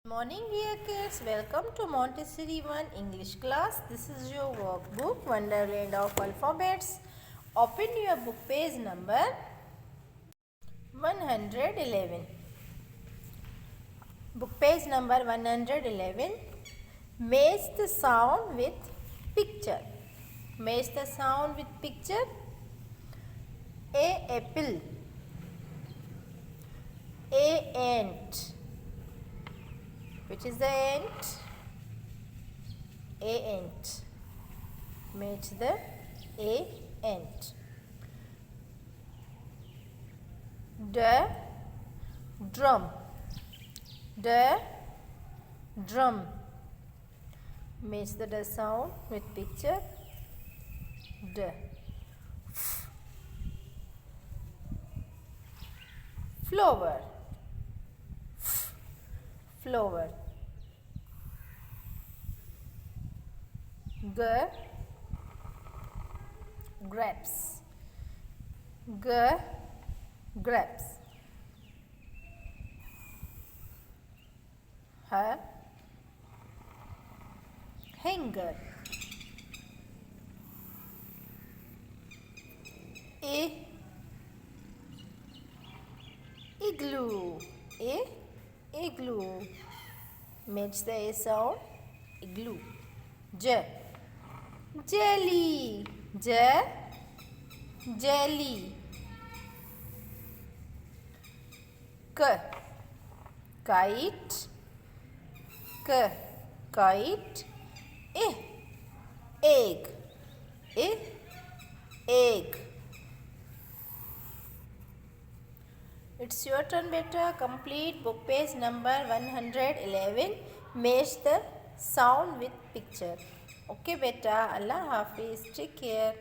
Morning dear kids, welcome to Montessori 1 English class. This is your workbook Wonderland of Alphabets. Open your book page number 111. Book page number 111. Match the sound with picture. Match the sound with picture. A apple. A ant. Which is the ant? A ant. Match the A ant. The drum. The drum. Match the sound with picture. The flower. Flower. Grapes. Grapes. Her hanger. Igloo. Igloo. Match the A sound. Igloo. Jelly. Jelly. Kite. Kite. Egg. Egg. It's your turn, beta. Complete book page number 111. Match the sound with picture. Okay, beta. Allah Hafiz. Take care.